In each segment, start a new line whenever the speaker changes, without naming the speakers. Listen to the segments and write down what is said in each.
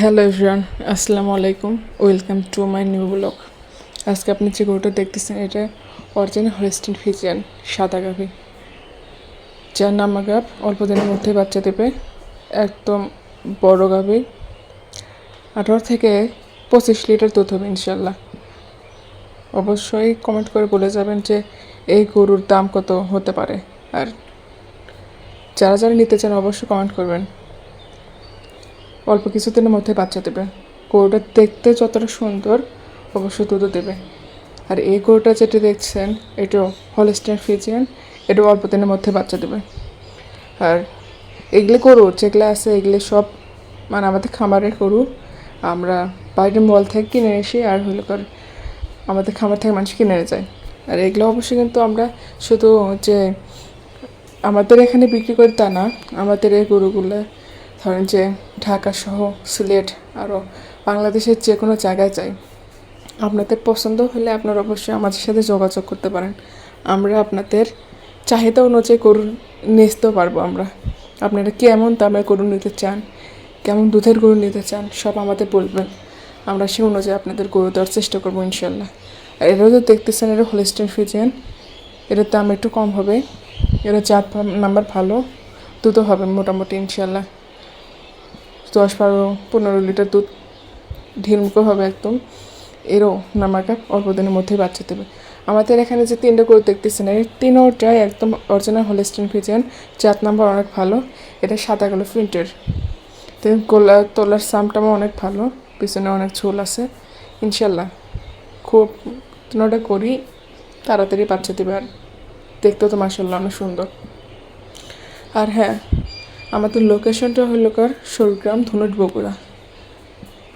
Hello everyone, আসসালামু আলাইকুম। Welcome to my new blog. আজকে আপনি যে গরুটা দেখতেছেন এটা অরিজিনাল হলস্টিন ফ্রিজিয়ান সাদা গাভী, যার নামা গাভ অল্প দিনের মধ্যে বাচ্চা দেবে। একদম বড় গাভী, 18 থেকে 25 লিটার দুধ হবে ইনশাল্লাহ। অবশ্যই কমেন্ট করে বলে যাবেন যে এই গরুর দাম কত হতে পারে, আর যারা যারা নিতে চান অবশ্যই কমেন্ট করবেন। অল্প কিছুদিনের মধ্যে বাচ্চা দেবে। গরুটা দেখতে যতটা সুন্দর অবশ্যই দুধও দেবে। আর এই গরুটা যেটা দেখছেন এটাও হলস্টাইন ফ্রিজিয়ান, এটাও অল্প দিনের মধ্যে বাচ্চা দেবে। আর এগুলো গরু যেগুলো আছে এগুলো সব মানে আমাদের খামারের গরু, আমরা বাইরের মল থেকে কিনে এসি আর হলো কর আমাদের খামার থেকে মানুষ কিনে যায়। আর এগুলো অবশ্যই কিন্তু আমরা শুধু যে আমাদের এখানে বিক্রি করি তা না, আমাদের এই গরুগুলো ধরেন যে ঢাকা সহ সিলেট আরও বাংলাদেশের যে কোনো জায়গায় যাই। আপনাদের পছন্দ হলে আপনারা অবশ্যই আমাদের সাথে যোগাযোগ করতে পারেন। আমরা আপনাদের চাহিদা অনুযায়ী গরু নিতেও পারবো। আপনারা কেমন দামের গরু নিতে চান, কেমন দুধের গরু নিতে চান সব আমাদের বলবেন, আমরা সে অনুযায়ী আপনাদের গরু দেওয়ার চেষ্টা করবো ইনশাল্লাহ। আর এটাও তো দেখতেছেন এটা হলস্টাইন ফ্রিজিয়ান, এটার দাম একটু কম হবে। এটা জাত নাম্বার ভালো, দুধও হবে মোটামুটি ইনশাল্লাহ 10-15 লিটার দুধ ঢিলমুখো হবে একদম। এরও নামাটা অল্প দিনের মধ্যেই বাচ্চা দেবে। আমাদের এখানে যে 3টে গরু দেখতেছেন এই 3টাই একদম অরিজিনাল হলস্টাইন ফ্রিজিয়ান, জাত নাম্বার অনেক ভালো। এটা সাদা কালো প্রিন্টের, গোলা তোলার সামটামও অনেক ভালো, পিছনে অনেক ঝোল আছে ইনশাল্লাহ। খুব 3টা করি তাড়াতাড়ি বাচ্চা দেবে, আর দেখতেও তো মাশাআল্লাহ অনেক সুন্দর। আর হ্যাঁ, আমাদের লোকেশনটা হলো শোলগ্রাম, ধুনট, বগুড়া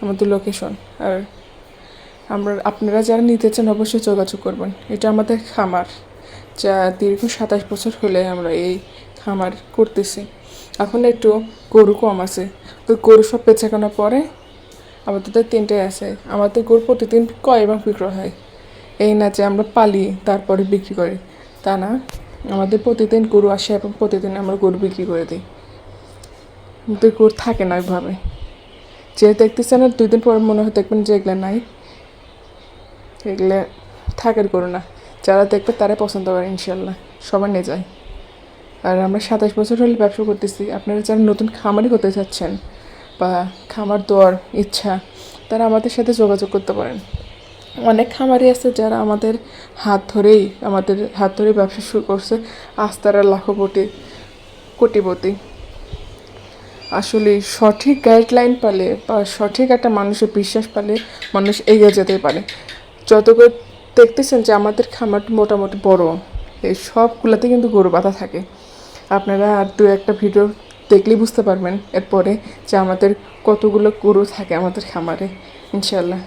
আমাদের লোকেশন। আর আপনারা যারা নিতে চান অবশ্যই যোগাযোগ করবেন। এটা আমাদের খামার, যা দীর্ঘ 27 বছর হলে আমরা এই খামার করতেছি। এখন একটু গরু কম আছে, তো গরু সব বেচাকেনার পরে আমাদের 3টাই আছে। আমাদের গরু প্রতিদিন ক্রয় এবং বিক্রয় হয়। এই না যে আমরা পালি তারপরে বিক্রি করি, তা না। আমাদের প্রতিদিন গরু আসে এবং প্রতিদিন আমরা গরু বিক্রি করে দিই। আমাদের গরু থাকে না ওইভাবে, যে দেখতেছেন না 2 দিন পর মনে হয় দেখবেন যে এগুলো নাই, এগুলো থাকার গরু না। যারা দেখবে তারাই পছন্দ করে ইনশাল্লাহ, সবার নিয়ে যায়। আর আমরা 27 বছর হলে ব্যবসা করতেছি। আপনারা যারা নতুন খামারি হতে চাচ্ছেন বা খামার দেওয়ার ইচ্ছা, তারা আমাদের সাথে যোগাযোগ করতে পারেন। অনেক খামারি আছে যারা আমাদের হাত ধরেই ব্যবসা শুরু করছে, আজ তারা কোটিপতি। আসলে সঠিক গাইডলাইন পেলে বা সঠিক একটা মানুষের বিশ্বাস পেলে মানুষ এগিয়ে যেতে পারে। যত করে দেখতেছেন যে আমাদের খামার মোটামুটি বড়, এই সবগুলোতে কিন্তু গরু বাঁধা থাকে। আপনারা আর 2-1টা ভিডিও দেখলেই বুঝতে পারবেন এরপরে যে আমাদের কতগুলো গরু থাকে আমাদের খামারে ইনশাল্লাহ।